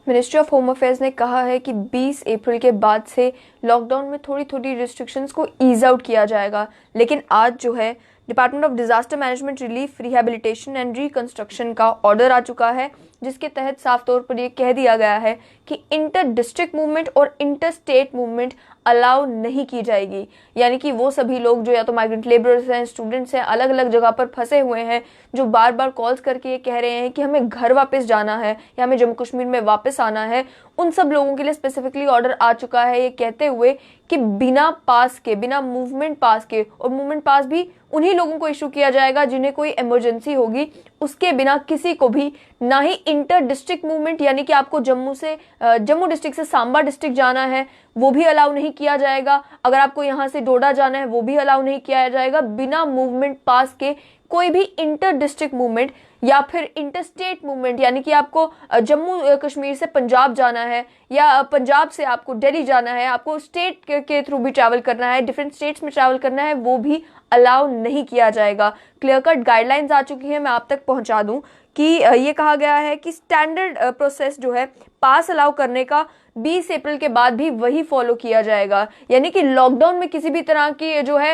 Ministry of home affairs ने कहा है कि 20 अप्रैल के बाद से लॉकडाउन में थोड़ी थोड़ी रिस्ट्रिक्शंस को ईज आउट किया जाएगा, लेकिन आज जो है department of disaster management, relief, rehabilitation and reconstruction का ऑर्डर आ चुका है, जिसके तहत साफ तौर पर यह कह दिया गया है कि इंटर डिस्ट्रिक्ट मूवमेंट और इंटर स्टेट मूवमेंट अलाउ नहीं की जाएगी। यानी कि वो सभी लोग जो या तो माइग्रेंट लेबरर्स हैं, स्टूडेंट्स हैं, अलग अलग जगह पर फंसे हुए हैं, जो बार बार कॉल्स करके ये कह रहे हैं कि हमें घर वापस जाना है या हमें जम्मू कश्मीर में वापस आना है, उन सब लोगों के लिए स्पेसिफिकली ऑर्डर आ चुका है, ये कहते हुए कि बिना पास के, बिना मूवमेंट पास के, और मूवमेंट पास भी उन्हीं लोगों को इशू किया जाएगा जिन्हें कोई इमरजेंसी होगी, उसके बिना किसी को भी, ना ही इंटर डिस्ट्रिक्ट मूवमेंट यानी कि आपको जम्मू डिस्ट्रिक्ट से सांबा डिस्ट्रिक्ट जाना है वो भी अलाउ नहीं किया जाएगा, अगर आपको यहाँ से डोडा जाना है वो भी अलाउ नहीं किया जाएगा। बिना मूवमेंट पास के कोई भी इंटर डिस्ट्रिक्ट मूवमेंट या फिर इंटर स्टेट मूवमेंट, यानी कि आपको जम्मू कश्मीर से पंजाब जाना है या पंजाब से आपको दिल्ली जाना है, आपको स्टेट के थ्रू भी ट्रैवल करना है, डिफरेंट स्टेट्स में ट्रैवल करना है, वो भी अलाउ नहीं किया जाएगा। क्लियर कट गाइडलाइंस आ चुकी है, मैं आप तक पहुंचा दूं कि ये कहा गया है कि स्टैंडर्ड प्रोसेस जो है पास अलाउ करने का 20 अप्रैल के बाद भी वही फॉलो किया जाएगा। यानी कि लॉकडाउन में किसी भी तरह की जो है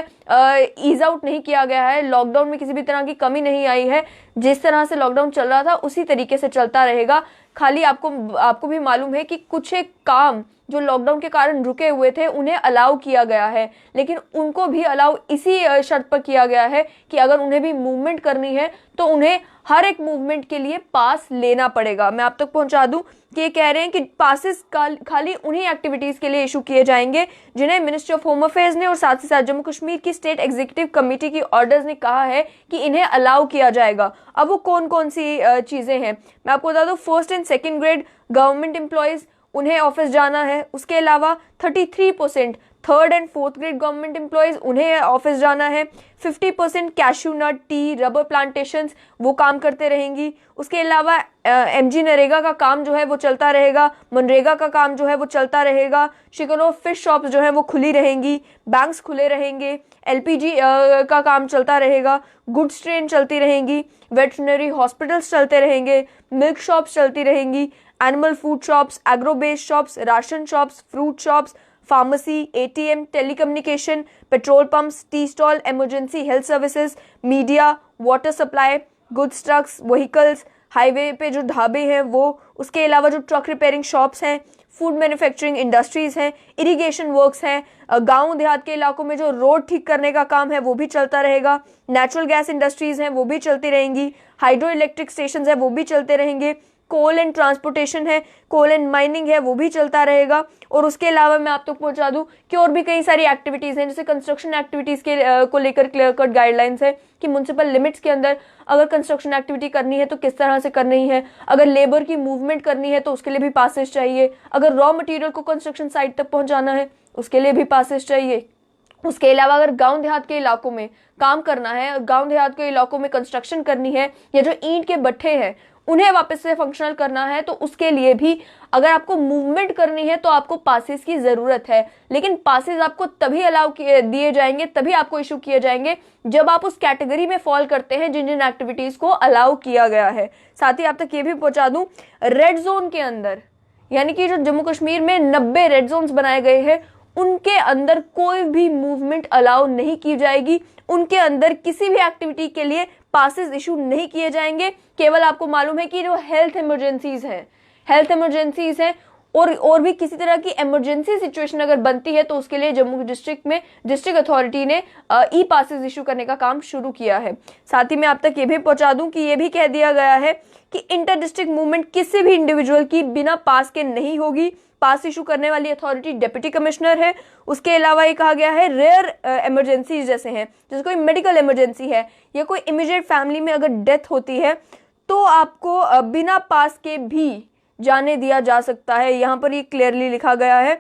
ईज आउट नहीं किया गया है, लॉकडाउन में किसी भी तरह की कमी नहीं आई है, जिस तरह से लॉकडाउन चल रहा था उसी तरीके से चलता रहेगा। खाली आपको भी मालूम है कि कुछ एक काम जो लॉकडाउन के कारण रुके हुए थे उन्हें अलाउ किया गया है, लेकिन उनको भी अलाउ इसी शर्त पर किया गया है कि अगर उन्हें भी मूवमेंट करनी है तो उन्हें हर एक मूवमेंट के लिए पास लेना पड़ेगा। मैं आप तक पहुंचा दूं कि ये कह रहे हैं कि पासेस खाली उन्हीं एक्टिविटीज के लिए इशू किए जाएंगे जिन्हें मिनिस्ट्री ऑफ होम अफेयर्स ने और साथ ही साथ जम्मू कश्मीर की स्टेट एग्जीक्यूटिव कमेटी की ऑर्डर्स ने कहा है कि इन्हें अलाउ किया जाएगा। अब वो कौन कौन सी चीजें हैं मैं आपको बता दूं। First and second grade government employees, उन्हें ऑफिस जाना है। उसके अलावा 33% third and fourth grade government employees, उन्हें ऑफिस जाना है। 50% कैशू नट, टी, रबर प्लांटेशंस, वो काम करते रहेंगी। उसके अलावा एमजी नरेगा का काम जो है वो चलता रहेगा, मनरेगा का काम जो है वो चलता रहेगा। चिकन और फिश शॉप्स जो है वो खुली रहेंगी, बैंक्स खुले रहेंगे, एलपीजी का काम चलता रहेगा, गुड्स ट्रेन चलती रहेंगी, वेटरनरी हॉस्पिटल्स चलते रहेंगे, मिल्क शॉप्स चलती रहेंगी, animal food shops, agro based shops, ration shops, fruit shops, pharmacy, ATM, telecommunication, petrol pumps, tea stall, emergency health services, media, water supply, goods trucks, vehicles, highway पे जो ढाबे हैं वो, उसके अलावा जो ट्रक रिपेयरिंग शॉप्स हैं, फूड मैन्युफैक्चरिंग इंडस्ट्रीज हैं, इरिगेशन वर्क्स हैं, गांव देहात के इलाकों में जो रोड ठीक करने का काम है वो भी चलता रहेगा, नेचुरल गैस इंडस्ट्रीज हैं वो भी चलती रहेंगी, हाइड्रो इलेक्ट्रिक स्टेशन है वो भी चलते रहेंगे, कोल एंड ट्रांसपोर्टेशन है, कोल एंड माइनिंग है वो भी चलता रहेगा। और उसके अलावा मैं आप तक पहुंचा दूं कि और भी कई सारी एक्टिविटीज हैं, जैसे कंस्ट्रक्शन एक्टिविटीज के को लेकर क्लियर कट गाइडलाइंस है कि म्युनिसिपल लिमिट्स के अंदर अगर कंस्ट्रक्शन एक्टिविटी करनी है तो किस तरह से करनी है, अगर लेबर की मूवमेंट करनी है तो उसके लिए भी पासेस चाहिए, अगर रॉ मटेरियल को कंस्ट्रक्शन साइट तक पहुंचाना है उसके लिए भी पासेस चाहिए। उसके अलावा अगर गांव देहात के इलाकों में काम करना है, गांव देहात के इलाकों में कंस्ट्रक्शन करनी है, या जो ईंट के भट्ठे हैं उन्हें वापस से फंक्शनल करना है, तो उसके लिए भी अगर आपको मूवमेंट करनी है तो आपको पासेस की जरूरत है। लेकिन पासेस आपको तभी अलाउ दिए जाएंगे, तभी आपको इशू किए जाएंगे जब आप उस कैटेगरी में फॉल करते हैं जिन जिन एक्टिविटीज को अलाउ किया गया है। साथ ही आप तक ये भी पहुंचा दूं, रेड जोन के अंदर, यानी कि जो जम्मू कश्मीर में 90 रेड जोन्स बनाए गए हैं उनके अंदर कोई भी मूवमेंट अलाउ नहीं की जाएगी, उनके अंदर किसी भी एक्टिविटी के लिए पासेस इशू नहीं किए जाएंगे। केवल आपको मालूम है कि जो हेल्थ इमरजेंसीज हैं और भी किसी तरह की इमरजेंसी सिचुएशन अगर बनती है तो उसके लिए जम्मू डिस्ट्रिक्ट में डिस्ट्रिक्ट अथॉरिटी ने ई पासेस इशू करने का काम शुरू किया है। साथ ही मैं आप तक ये भी पहुंचा दूं कि ये भी कह दिया गया है कि इंटर डिस्ट्रिक्ट मूवमेंट किसी भी इंडिविजुअल की बिना पास के नहीं होगी। पास इशू करने वाली अथॉरिटी डिप्टी कमिश्नर है। उसके अलावा ये कहा गया है रेयर इमरजेंसीज जैसे हैं, जैसे कोई मेडिकल इमरजेंसी है या कोई इमीडिएट फैमिली में अगर डेथ होती है तो आपको बिना पास के भी जाने दिया जा सकता है। यहाँ पर ये क्लियरली लिखा गया है।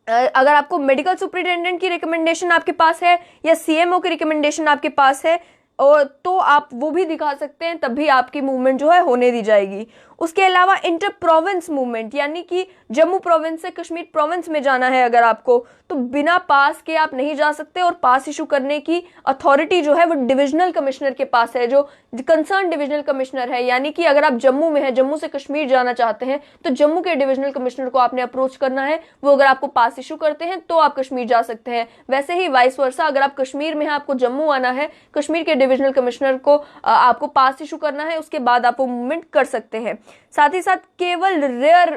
अगर आपको मेडिकल सुपरिटेंडेंट की रिकमेंडेशन आपके पास है या सीएमओ की रिकमेंडेशन आपके पास है और तो आप वो भी दिखा सकते हैं, तब भी आपकी मूवमेंट जो है होने दी जाएगी। उसके अलावा इंटर प्रोविंस मूवमेंट, यानी कि जम्मू प्रोविंस से कश्मीर प्रोविंस में जाना है अगर आपको, तो बिना पास के आप नहीं जा सकते, और पास इशू करने की अथॉरिटी जो है वो डिविजनल कमिश्नर के पास है, जो कंसर्न डिविजनल कमिश्नर है। यानी कि अगर आप जम्मू में हैं, जम्मू से कश्मीर जाना चाहते हैं, तो जम्मू के डिविजनल कमिश्नर को आपने अप्रोच करना है, वो अगर आपको पास इशू करते हैं तो आप कश्मीर जा सकते हैं। वैसे ही वाइस वर्सा, अगर आप कश्मीर में हैं, आपको जम्मू आना है, कश्मीर के डिविजनल कमिश्नर को आपको पास इशू करना है, उसके बाद आप वो मूवमेंट कर सकते हैं। साथ ही साथ केवल रेयर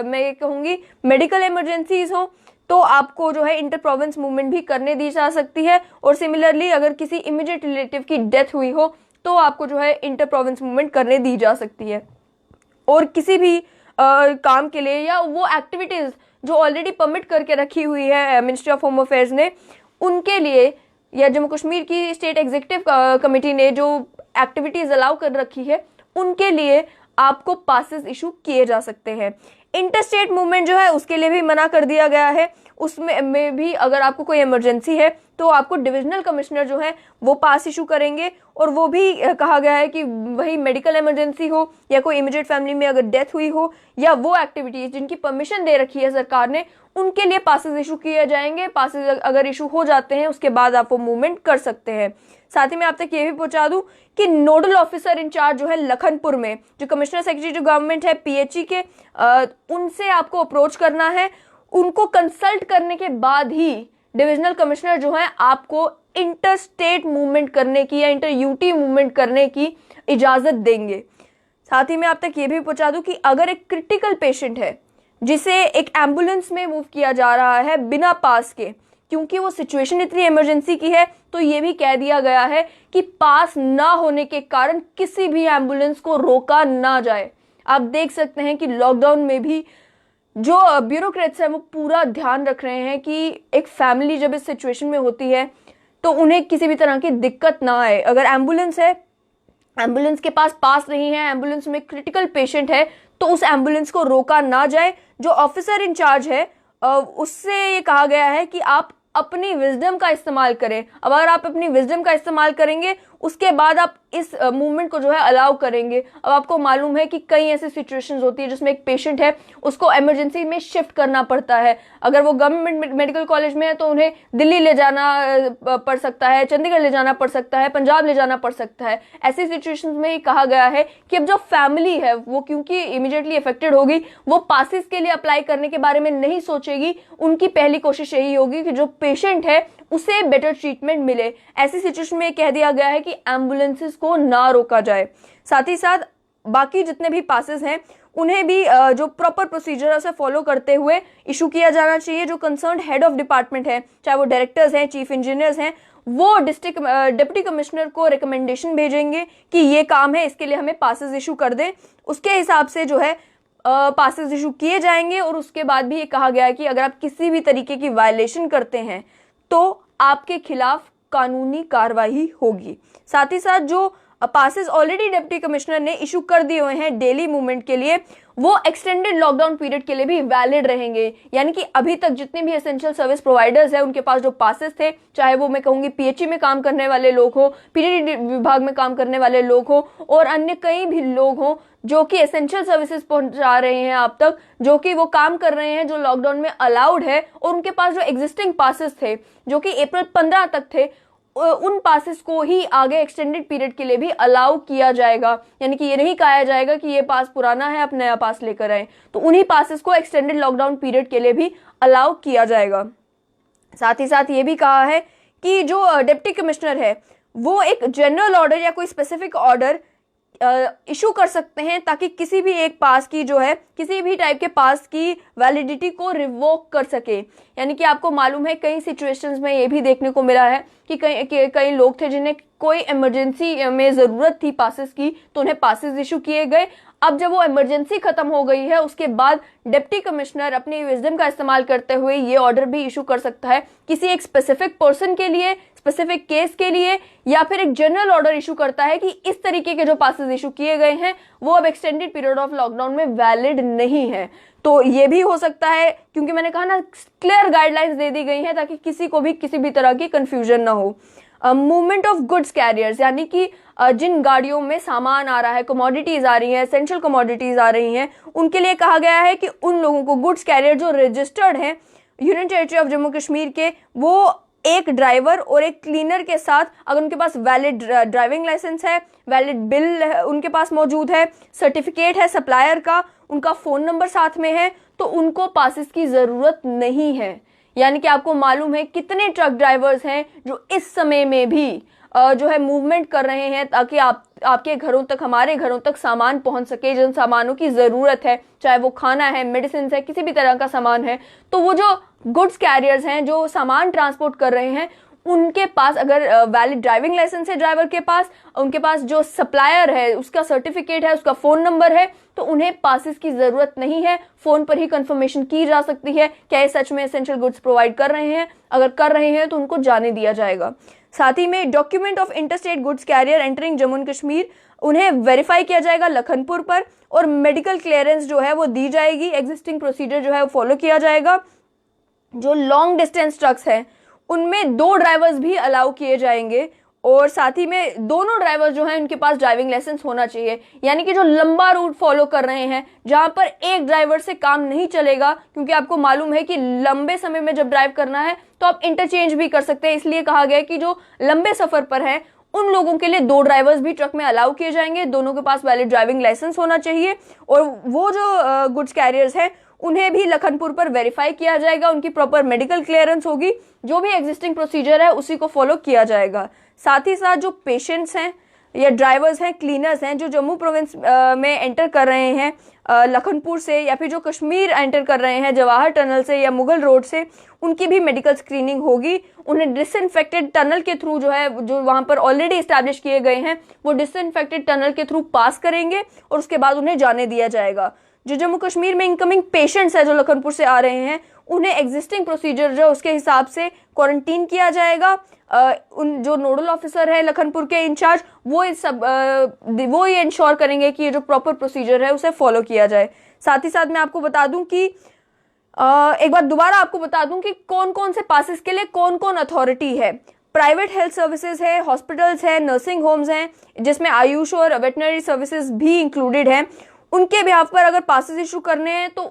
मैं कहूंगी मेडिकल इमरजेंसीज हो तो आपको जो है इंटर प्रोविंस मूवमेंट भी करने दी जा सकती है। और सिमिलरली अगर किसी इमीडिएट रिलेटिव की डेथ हुई हो तो आपको जो है इंटर प्रोविंस मूवमेंट करने दी जा सकती है। और किसी भी काम के लिए या वो एक्टिविटीज जो ऑलरेडी परमिट करके रखी हुई है मिनिस्ट्री ऑफ होम अफेयर्स ने, उनके लिए या जम्मू कश्मीर की स्टेट एग्जीक्यूटिव कमेटी ने जो एक्टिविटीज अलाउ कर रखी है, उनके लिए आपको पासेस इशू किए जा सकते हैं। इंटरस्टेट मूवमेंट जो है उसके लिए भी मना कर दिया गया है। उसमें भी अगर आपको कोई इमरजेंसी है तो आपको डिविजनल कमिश्नर जो है वो पास इशू करेंगे। और वो भी कहा गया है कि वही मेडिकल इमरजेंसी हो या कोई इमीडिएट फैमिली में अगर डेथ हुई हो या वो एक्टिविटीज जिनकी परमिशन दे रखी है सरकार ने, उनके लिए पासेस इशू किए जाएंगे। पासेस अगर इशू हो जाते हैं उसके बाद आप वो मूवमेंट कर सकते हैं। साथ ही मैं आप तक ये भी पहुंचा दूं कि नोडल ऑफिसर इंचार्ज जो है लखनपुर में, जो कमिश्नर सेक्रेटरी जो गवर्नमेंट है पीएचई के, उनसे आपको अप्रोच करना है। उनको कंसल्ट करने के बाद ही डिविजनल कमिश्नर जो है आपको इंटर स्टेट मूवमेंट करने की या इंटर यूटी मूवमेंट करने की इजाजत देंगे। साथ ही मैं आप तक ये भी पहुंचा दूं कि अगर एक क्रिटिकल पेशेंट है जिसे एक एम्बुलेंस में मूव किया जा रहा है बिना पास के, क्योंकि वो सिचुएशन इतनी इमरजेंसी की है, तो ये भी कह दिया गया है कि पास ना होने के कारण किसी भी एम्बुलेंस को रोका ना जाए। आप देख सकते हैं कि लॉकडाउन में भी जो ब्यूरोक्रेट्स हैं वो पूरा ध्यान रख रहे हैं कि एक फैमिली जब इस सिचुएशन में होती है तो उन्हें किसी भी तरह की दिक्कत ना आए। अगर एम्बुलेंस है, एम्बुलेंस के पास नहीं है, एम्बुलेंस में क्रिटिकल पेशेंट है, तो उस एम्बुलेंस को रोका ना जाए। जो ऑफिसर इंचार्ज है उससे ये कहा गया है कि आप अपनी विजडम का इस्तेमाल करें। अब अगर आप अपनी विजडम का इस्तेमाल करेंगे उसके बाद आप इस मूवमेंट को जो है अलाउ करेंगे। अब आपको मालूम है कि कई ऐसी सिचुएशंस होती है जिसमें एक पेशेंट है, उसको इमरजेंसी में शिफ्ट करना पड़ता है। अगर वो गवर्नमेंट मेडिकल कॉलेज में है तो उन्हें दिल्ली ले जाना पड़ सकता है, चंडीगढ़ ले जाना पड़ सकता है, पंजाब ले जाना पड़ सकता है। ऐसी सिचुएशंस में कहा गया है कि अब जो फैमिली है वो क्योंकि इमीडिएटली अफेक्टेड होगी, वो पासिस के लिए अप्लाई करने के बारे में नहीं सोचेगी। उनकी पहली कोशिश यही होगी कि जो पेशेंट है उसे बेटर ट्रीटमेंट मिले। ऐसी सिचुएशन में कह दिया गया है कि एम्बुलेंसेस को ना रोका जाए। साथ ही साथ बाकी जितने भी पासेस हैं उन्हें भी जो प्रॉपर प्रोसीजर है उसे फॉलो करते हुए इशू किया जाना चाहिए। जो कंसर्न हेड ऑफ डिपार्टमेंट है, चाहे वो डायरेक्टर्स हैं, चीफ इंजीनियर्स हैं, वो डिस्ट्रिक्ट डिप्टी कमिश्नर को रिकमेंडेशन भेजेंगे कि ये काम है, इसके लिए हमें पासेस इशू कर दें। उसके हिसाब से जो है पासेस इशू किए जाएंगे। और उसके बाद भी ये कहा गया है कि अगर आप किसी भी तरीके की वायलेशन करते हैं तो आपके खिलाफ कानूनी कार्रवाई होगी। साथ ही साथ जो पासेस ऑलरेडी डिप्टी कमिश्नर ने इशू कर दिए हुए हैं डेली मूवमेंट के लिए, वो एक्सटेंडेड लॉकडाउन पीरियड के लिए भी वैलिड रहेंगे। यानी कि अभी तक जितने भी एसेंशियल सर्विस प्रोवाइडर्स हैं उनके पास जो पासेस थे, चाहे वो मैं कहूंगी पीएचई में काम करने वाले लोग हो, पीडीडी विभाग में काम करने वाले लोग हो, और अन्य कई भी लोग हो जो कि एसेंशियल सर्विसेज पहुंचा रहे हैं आप तक, जो कि वो काम कर रहे हैं जो लॉकडाउन में अलाउड है, और उनके पास जो एग्जिस्टिंग पासेस थे जो कि अप्रैल 15 तक थे, उन पासेस को ही आगे एक्सटेंडेड पीरियड के लिए भी अलाउ किया जाएगा। यानी कि ये नहीं कहा जाएगा कि ये पास पुराना है, आप नया पास लेकर आए, तो उन्हीं पासेस को एक्सटेंडेड लॉकडाउन पीरियड के लिए भी अलाउ किया जाएगा। साथ ही साथ ये भी कहा है कि जो डिप्टी कमिश्नर है वो एक जनरल ऑर्डर या कोई स्पेसिफिक ऑर्डर इशू कर सकते हैं ताकि किसी भी एक पास की जो है, किसी भी टाइप के पास की वैलिडिटी को रिवोक कर सके। यानी कि आपको मालूम है कई सिचुएशंस में ये भी देखने को मिला है कि कई लोग थे जिन्हें कोई इमरजेंसी में जरूरत थी पासेस की, तो उन्हें पासेस इशू किए गए। अब जब वो इमरजेंसी खत्म हो गई है उसके बाद डिप्टी कमिश्नर अपनी विजडम का इस्तेमाल करते हुए ये ऑर्डर भी इशू कर सकता है किसी एक स्पेसिफिक पर्सन के लिए, स्पेसिफिक केस के लिए, या फिर एक जनरल ऑर्डर इशू करता है कि इस तरीके के जो पासेस इशू किए गए हैं वो अब एक्सटेंडेड पीरियड ऑफ लॉकडाउन में वैलिड नहीं है। तो ये भी हो सकता है, क्योंकि मैंने कहा ना क्लियर गाइडलाइंस दे दी गई हैं ताकि किसी को भी किसी भी तरह की कंफ्यूजन ना हो। मूवमेंट ऑफ गुड्स कैरियर्स, यानी कि जिन गाड़ियों में सामान आ रहा है, कमोडिटीज आ रही हैं, एसेंशियल कमोडिटीज आ रही हैं, उनके लिए कहा गया है कि उन लोगों को, गुड्स कैरियर जो रजिस्टर्ड हैं union territory of Jammu Kashmir के, वो एक ड्राइवर और एक क्लीनर के साथ, अगर उनके पास वैलिड ड्राइविंग लाइसेंस है, वैलिड बिल उनके पास मौजूद है, सर्टिफिकेट है सप्लायर का, उनका फ़ोन नंबर साथ में है, तो उनको पासिस की ज़रूरत नहीं है। यानी कि आपको मालूम है कितने ट्रक ड्राइवर्स हैं जो इस समय में भी जो है मूवमेंट कर रहे हैं ताकि आपके घरों तक, हमारे घरों तक सामान पहुंच सके, जिन सामानों की ज़रूरत है, चाहे वो खाना है, मेडिसिन है, किसी भी तरह का सामान है। तो वो जो गुड्स कैरियर्स हैं जो सामान ट्रांसपोर्ट कर रहे हैं, उनके पास अगर वैलिड ड्राइविंग लाइसेंस है ड्राइवर के पास, उनके पास जो सप्लायर है उसका सर्टिफिकेट है, उसका फ़ोन नंबर है, तो उन्हें पासिस की ज़रूरत नहीं है। फ़ोन पर ही कंफर्मेशन की जा सकती है क्या ये सच में एसेंशियल गुड्स प्रोवाइड कर रहे हैं। अगर कर रहे हैं तो उनको जाने दिया जाएगा। साथ ही में document of interstate goods carrier entering Jammu and Kashmir, उन्हें वेरीफाई किया जाएगा लखनपुर पर, और मेडिकल क्लियरेंस जो है वो दी जाएगी। एग्जिस्टिंग प्रोसीजर जो है वो फॉलो किया जाएगा। जो लॉन्ग डिस्टेंस ट्रक्स हैं उनमें 2 ड्राइवर्स भी अलाउ किए जाएंगे, और साथ ही में दोनों ड्राइवर्स जो हैं उनके पास ड्राइविंग लाइसेंस होना चाहिए। यानी कि जो लंबा रूट फॉलो कर रहे हैं जहां पर एक ड्राइवर से काम नहीं चलेगा, क्योंकि आपको मालूम है कि लंबे समय में जब ड्राइव करना है तो आप इंटरचेंज भी कर सकते हैं। इसलिए कहा गया कि जो लंबे सफर पर है उन लोगों के लिए 2 ड्राइवर्स भी ट्रक में अलाउ किए जाएंगे। दोनों के पास वैलिड ड्राइविंग लाइसेंस होना चाहिए, और वो जो गुड्स कैरियर्स हैं उन्हें भी लखनपुर पर वेरीफाई किया जाएगा, उनकी प्रॉपर मेडिकल क्लियरेंस होगी, जो भी एग्जिस्टिंग प्रोसीजर है उसी को फॉलो किया जाएगा। साथ ही साथ जो पेशेंट्स हैं या ड्राइवर्स हैं, क्लीनर्स हैं, जो जम्मू प्रोविंस में एंटर कर रहे हैं लखनपुर से, या फिर जो कश्मीर एंटर कर रहे हैं जवाहर टनल से या मुगल रोड से, उनकी भी मेडिकल स्क्रीनिंग होगी। उन्हें डिसइंफेक्टेड टनल के थ्रू जो है, जो वहां पर ऑलरेडी इस्टेब्लिश किए गए हैं, वो डिसइंफेक्टेड टनल के थ्रू पास करेंगे और उसके बाद उन्हें जाने दिया जाएगा। जो जम्मू कश्मीर में इनकमिंग पेशेंट्स है जो लखनपुर से आ रहे हैं, उन्हें एग्जिस्टिंग प्रोसीजर जो उसके हिसाब से क्वारंटीन किया जाएगा। उन जो नोडल ऑफिसर है लखनपुर के इंचार्ज, वो ये इंश्योर करेंगे कि ये जो प्रॉपर प्रोसीजर है उसे फॉलो किया जाए। साथ ही साथ मैं आपको बता दूं कि एक बार दोबारा आपको बता दूं कि कौन कौन से पासिस के लिए कौन कौन अथॉरिटी है। प्राइवेट हेल्थ सर्विसेज है, हॉस्पिटल्स है, नर्सिंग होम्स हैं, जिसमें आयुष और वेटनरी सर्विसेज भी इंक्लूडेड हैं। उनके बिहाफ पर अगर पासेस इशू करने हैं तो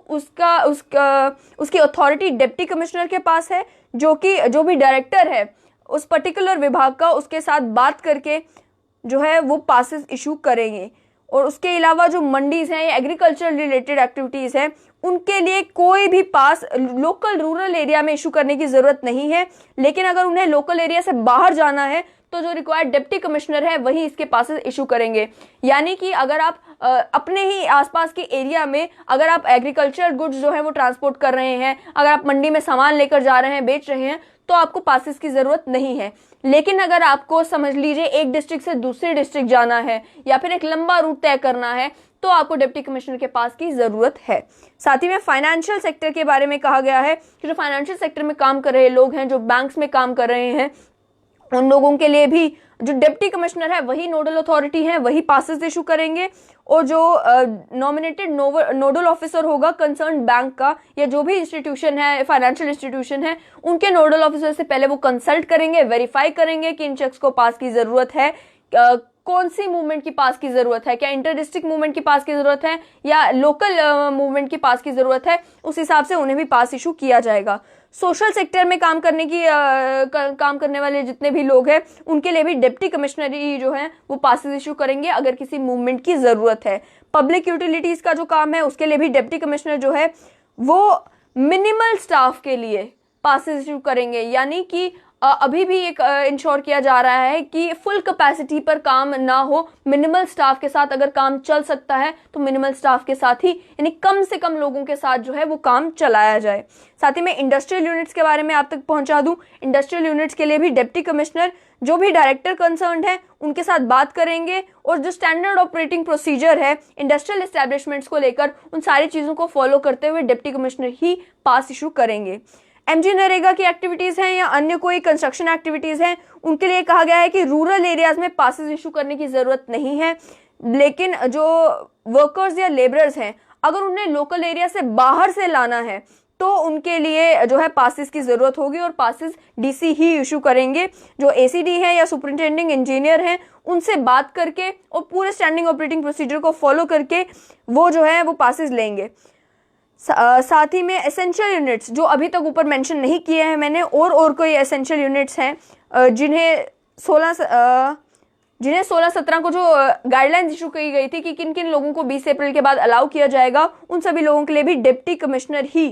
उसकी अथॉरिटी डिप्टी कमिश्नर के पास है, जो भी डायरेक्टर है उस पर्टिकुलर विभाग का, उसके साथ बात करके जो है वो पासेस इशू करेंगे। और उसके अलावा जो मंडीज हैं या एग्रीकल्चर रिलेटेड एक्टिविटीज़ हैं, उनके लिए कोई भी पास लोकल रूरल एरिया में इशू करने की ज़रूरत नहीं है। लेकिन अगर उन्हें लोकल एरिया से बाहर जाना है तो जो रिक्वायर्ड डिप्टी कमिश्नर है वही इसके पासेस इशू करेंगे। यानी कि अगर आप अपने ही आसपास के एरिया में अगर आप एग्रीकल्चर गुड्स जो है वो ट्रांसपोर्ट कर रहे हैं, अगर आप मंडी में सामान लेकर जा रहे हैं, बेच रहे हैं, तो आपको पासेस की ज़रूरत नहीं है। लेकिन अगर आपको समझ लीजिए एक डिस्ट्रिक्ट से दूसरे डिस्ट्रिक्ट जाना है या फिर एक लंबा रूट तय करना है, तो आपको डिप्टी कमिश्नर के पास की ज़रूरत है। साथ ही में फाइनेंशियल सेक्टर के बारे में कहा गया है कि जो फाइनेंशियल सेक्टर में काम कर रहे लोग हैं, जो बैंक्स में काम कर रहे हैं, उन लोगों के लिए भी जो डिप्टी कमिश्नर है वही नोडल अथॉरिटी है, वही पासेस इशू करेंगे। और जो नॉमिनेटेड नोडल ऑफिसर होगा कंसर्न बैंक का या जो भी इंस्टीट्यूशन है, फाइनेंशियल इंस्टीट्यूशन है, उनके नोडल ऑफिसर से पहले वो कंसल्ट करेंगे, वेरीफाई करेंगे कि इन चेक्स को पास की ज़रूरत है, कौन सी मूवमेंट की पास की ज़रूरत है, क्या इंटर डिस्ट्रिक्ट मूवमेंट की पास की ज़रूरत है या लोकल मूवमेंट की पास की ज़रूरत है, उस हिसाब से उन्हें भी पास इशू किया जाएगा। सोशल सेक्टर में काम करने वाले जितने भी लोग हैं, उनके लिए भी डिप्टी कमिश्नरी जो है वो पासेस इशू करेंगे अगर किसी मूवमेंट की ज़रूरत है। पब्लिक यूटिलिटीज़ का जो काम है उसके लिए भी डिप्टी कमिश्नर जो है वो मिनिमल स्टाफ के लिए पासेस इशू करेंगे। यानी कि अभी भी एक इंश्योर किया जा रहा है कि फुल कैपेसिटी पर काम ना हो, मिनिमल स्टाफ के साथ अगर काम चल सकता है तो मिनिमल स्टाफ के साथ ही, यानी कम से कम लोगों के साथ जो है वो काम चलाया जाए। साथ ही में इंडस्ट्रियल यूनिट्स के बारे में आप तक पहुंचा दूं, इंडस्ट्रियल यूनिट्स के लिए भी डिप्टी कमिश्नर जो भी डायरेक्टर कंसर्न्ड है उनके साथ बात करेंगे और जो स्टैंडर्ड ऑपरेटिंग प्रोसीजर है इंडस्ट्रियल एस्टेब्लिशमेंट्स को लेकर, उन सारी चीज़ों को फॉलो करते हुए डिप्टी कमिश्नर ही पास इशू करेंगे। एमजी नरेगा की एक्टिविटीज़ हैं या अन्य कोई कंस्ट्रक्शन एक्टिविटीज़ हैं, उनके लिए कहा गया है कि रूरल एरियाज़ में पासेस इशू करने की ज़रूरत नहीं है। लेकिन जो वर्कर्स या लेबरर्स हैं, अगर उन्हें लोकल एरिया से बाहर से लाना है तो उनके लिए जो है पासिस की ज़रूरत होगी और पासिस डीसी ही इशू करेंगे। जो एसीडी हैं या सुपरिंटेंडिंग इंजीनियर हैं उनसे बात करके और पूरे स्टैंडिंग ऑपरेटिंग प्रोसीजर को फॉलो करके वो जो है वो पासिस लेंगे। साथ ही में एसेंशियल यूनिट्स जो अभी तक ऊपर मेंशन नहीं किए हैं मैंने, और कोई एसेंशियल यूनिट्स हैं जिन्हें 16-17 को जो गाइडलाइंस इशू की गई थी कि किन किन लोगों को 20 अप्रैल के बाद अलाउ किया जाएगा, उन सभी लोगों के लिए भी डिप्टी कमिश्नर ही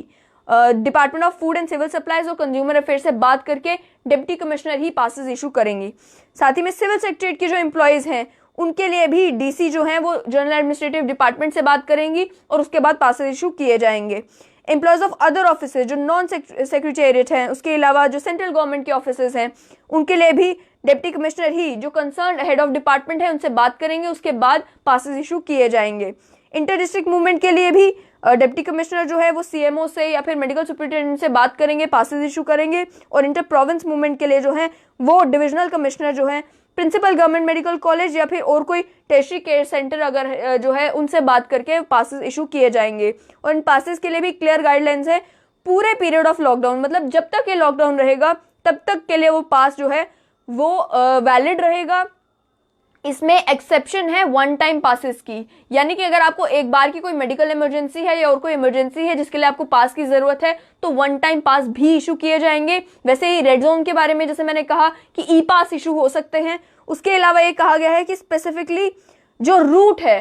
department of food and civil supplies और कंज्यूमर अफेयर से बात करके डिप्टी कमिश्नर ही पासेस इशू करेंगी। साथ ही में सिविल सेक्रेटरीट के जो एम्प्लॉयज हैं उनके लिए भी डीसी जो हैं वो जनरल एडमिनिस्ट्रेटिव डिपार्टमेंट से बात करेंगी और उसके बाद पासेस इशू किए जाएंगे। एम्प्लॉयज ऑफ अदर ऑफिस जो नॉन सेक्रेटेरिएट हैं, उसके अलावा जो सेंट्रल गवर्नमेंट के ऑफिस हैं, उनके लिए भी डिप्टी कमिश्नर ही जो कंसर्न हेड ऑफ डिपार्टमेंट है उनसे बात करेंगे, उसके बाद पासेस इशू किए जाएंगे। इंटर डिस्ट्रिक्ट मूवमेंट के लिए भी डिप्टी कमिश्नर जो है वो सीएमओ से या फिर मेडिकल सुपरिटेंडेंट से बात करेंगे, पासेस इशू करेंगे। और इंटर प्रोविंस मूवमेंट के लिए जो है वो डिविजनल कमिश्नर जो है प्रिंसिपल गवर्नमेंट मेडिकल कॉलेज या फिर और कोई टेरिटरी केयर सेंटर अगर जो है उनसे बात करके पासेस इशू किए जाएंगे। और इन पासेस के लिए भी क्लियर गाइडलाइंस है पूरे पीरियड ऑफ लॉकडाउन, मतलब जब तक ये लॉकडाउन रहेगा तब तक के लिए वो पास जो है वो वैलिड रहेगा। इसमें एक्सेप्शन है वन टाइम पासेस की, यानी कि अगर आपको एक बार की कोई मेडिकल इमरजेंसी है या और कोई इमरजेंसी है जिसके लिए आपको पास की जरूरत है तो वन टाइम पास भी इशू किए जाएंगे। वैसे ही रेड जोन के बारे में जैसे मैंने कहा कि ई पास इशू हो सकते हैं। उसके अलावा ये कहा गया है कि स्पेसिफिकली जो रूट है,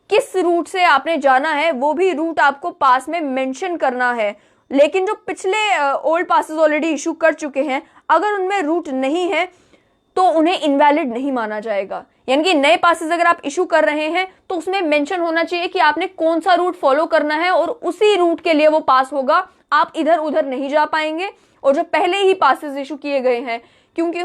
किस रूट से आपने जाना है वो भी रूट आपको पास में मेंशन करना है। लेकिन जो पिछले ओल्ड पासेस ऑलरेडी इशू कर चुके हैं, अगर उनमें रूट नहीं है तो उन्हें इनवैलिड नहीं माना जाएगा। यानी कि नए पासेस अगर आप इशू कर रहे हैं तो उसमें मेंशन होना चाहिए कि आपने कौन सा रूट फॉलो करना है और उसी रूट के लिए वो पास होगा, आप इधर उधर नहीं जा पाएंगे। और जो पहले ही पासेस इशू किए गए हैं क्योंकि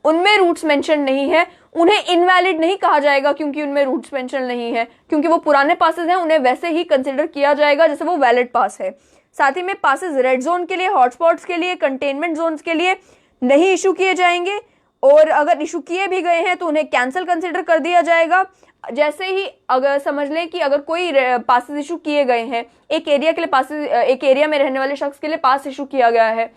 उनमें रूट्स मेंशन नहीं है, उन्हें इनवैलिड नहीं कहा जाएगा क्योंकि उनमें रूट्स मेंशन नहीं है, क्योंकि वो पुराने पासेस हैं, उन्हें वैसे ही कंसिडर किया जाएगा जैसे वो वैलिड पास है। साथ ही में पासेस रेड जोन के लिए, हॉटस्पॉट्स के लिए, कंटेनमेंट जोन्स के लिए नहीं इशू किए जाएंगे और अगर इशू किए भी गए हैं तो उन्हें कैंसिल कंसिडर कर दिया जाएगा। जैसे ही अगर समझ लें कि अगर कोई पासेस इशू किए गए हैं, एक एरिया के लिए पासेस, एक एरिया में रहने वाले शख्स के लिए पास इशू किया गया है,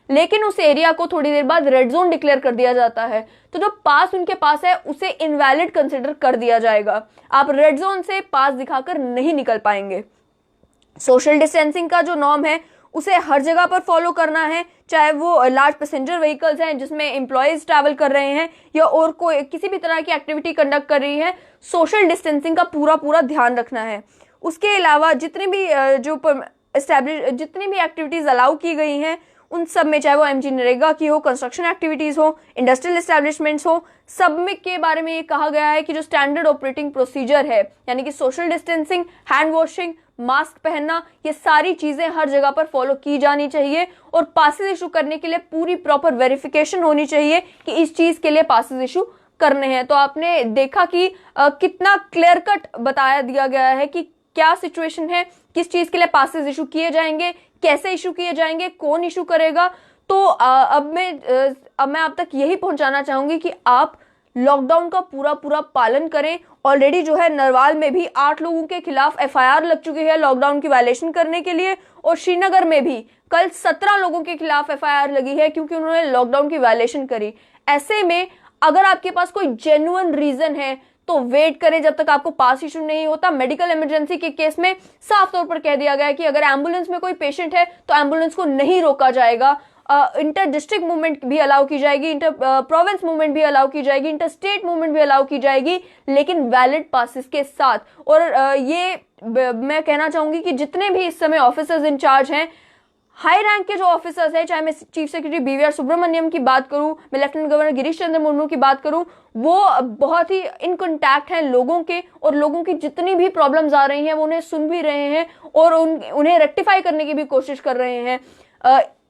लेकिन उस एरिया को थोड़ी देर बाद रेड जोन डिक्लेयर कर दिया जाता है, तो जो पास उनके पास है उसे इनवैलिड कंसिडर कर दिया जाएगा। आप रेड जोन से पास दिखाकर नहीं निकल पाएंगे। सोशल डिस्टेंसिंग का जो नॉर्म है उसे हर जगह पर फॉलो करना है, चाहे वो लार्ज पैसेंजर व्हीकल्स हैं जिसमें एम्प्लॉयज ट्रैवल कर रहे हैं या और कोई किसी भी तरह की एक्टिविटी कंडक्ट कर रही है, सोशल डिस्टेंसिंग का पूरा ध्यान रखना है। उसके अलावा जितनी भी जितनी भी एक्टिविटीज अलाउ की गई हैं उन सब में, चाहे वो एमजी नरेगा की हो, कंस्ट्रक्शन एक्टिविटीज हो, इंडस्ट्रियल एस्टेब्लिशमेंट्स हो, सब में के बारे में ये कहा गया है कि जो स्टैंडर्ड ऑपरेटिंग प्रोसीजर है, यानी कि social distancing, hand washing, mask पहनना, ये सारी चीजें हर जगह पर फॉलो की जानी चाहिए। और पासेस इशू करने के लिए पूरी प्रॉपर वेरिफिकेशन होनी चाहिए कि इस चीज के लिए पासेस इशू करने हैं। तो आपने देखा कि कितना क्लियर कट बताया दिया गया है कि क्या सिचुएशन है, किस चीज के लिए पासेस इशू किए जाएंगे, कैसे इशू किए जाएंगे, कौन इशू करेगा। तो अब मैं आप तक यही पहुंचाना चाहूंगी कि आप लॉकडाउन का पूरा पालन करें। ऑलरेडी जो है नरवाल में भी 8 लोगों के खिलाफ एफआईआर लग चुकी है लॉकडाउन की वायलेशन करने के लिए, और श्रीनगर में भी कल 17 लोगों के खिलाफ एफआईआर लगी है क्योंकि उन्होंने लॉकडाउन की वायलेशन करी। ऐसे में अगर आपके पास कोई जेन्युइन रीजन है तो वेट करें जब तक आपको पास इशू नहीं होता। मेडिकल इमरजेंसी के केस में साफ तौर पर कह दिया गया है कि अगर एम्बुलेंस में कोई पेशेंट है तो एम्बुलेंस को नहीं रोका जाएगा। इंटर डिस्ट्रिक्ट मूवमेंट भी अलाउ की जाएगी, इंटर प्रोविंस मूवमेंट भी अलाउ की जाएगी, इंटर स्टेट मूवमेंट भी अलाउ की जाएगी, लेकिन वैलिड पासेस के साथ। और ये मैं कहना चाहूंगी कि जितने भी इस समय ऑफिसर्स इंचार्ज हैं, हाई रैंक के जो ऑफिसर्स हैं, चाहे मैं चीफ सेक्रेटरी बीवीआर सुब्रमण्यम की बात करूं, मैं लेफ्टिनेंट गवर्नर गिरीश चंद्र मुर्मू की बात करूं, वो बहुत ही इन कॉन्टैक्ट हैं लोगों के, और लोगों की जितनी भी प्रॉब्लम्स आ रही हैं वो उन्हें सुन भी रहे हैं और उन्हें रेक्टिफाई करने की भी कोशिश कर रहे हैं।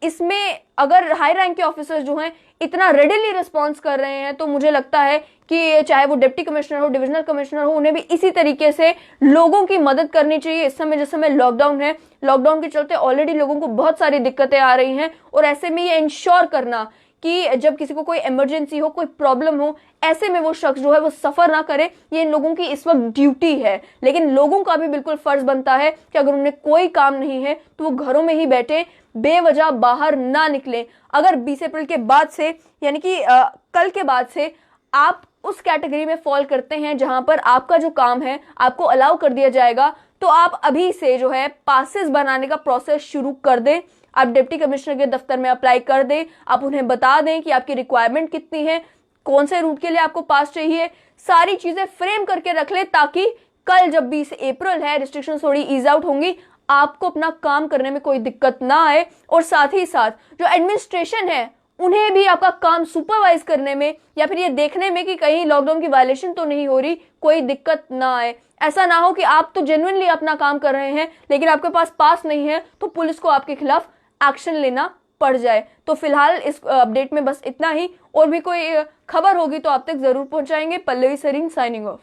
इसमें अगर हाई रैंक के ऑफिसर्स जो हैं इतना रेडिली रिस्पॉन्स कर रहे हैं तो मुझे लगता है कि चाहे वो डिप्टी कमिश्नर हो, डिविजनल कमिश्नर हो, उन्हें भी इसी तरीके से लोगों की मदद करनी चाहिए। इस समय जिस समय लॉकडाउन है, लॉकडाउन के चलते ऑलरेडी लोगों को बहुत सारी दिक्कतें आ रही हैं, और ऐसे में ये इंश्योर करना कि जब किसी को कोई इमरजेंसी हो, कोई प्रॉब्लम हो, ऐसे में वो शख्स जो है वो सफर ना करे। ये इन लोगों की इस वक्त ड्यूटी है। लेकिन लोगों का भी बिल्कुल फर्ज बनता है कि अगर उन्हें कोई काम नहीं है तो वो घरों में ही बैठे, बेवजह बाहर ना निकले। अगर 20 अप्रैल के बाद से, यानी कि कल के बाद से आप उस कैटेगरी में फॉल करते हैं जहां पर आपका जो काम है आपको अलाउ कर दिया जाएगा, तो आप अभी से जो है पासेस बनाने का प्रोसेस शुरू कर दें। आप डिप्टी कमिश्नर के दफ्तर में अप्लाई कर दें। आप उन्हें बता दें कि आपकी रिक्वायरमेंट कितनी है, कौन से रूट के लिए आपको पास चाहिए। सारी चीजें फ्रेम करके रख ले ताकि कल जब 20 अप्रैल है, रिस्ट्रिक्शन थोड़ी ईज आउट होंगी, आपको अपना काम करने में कोई दिक्कत ना आए। और साथ ही साथ जो एडमिनिस्ट्रेशन है उन्हें भी आपका काम सुपरवाइज करने में या फिर ये देखने में कि कहीं लॉकडाउन की वायलेशन तो नहीं हो रही, कोई दिक्कत ना आए। ऐसा ना हो कि आप तो जेन्युइनली अपना काम कर रहे हैं लेकिन आपके पास पास नहीं है तो पुलिस को आपके खिलाफ एक्शन लेना पड़ जाए। तो फिलहाल इस अपडेट में बस इतना ही। और भी कोई खबर होगी तो आप तक जरूर पहुंचाएंगे। Pallavi Sareen signing of.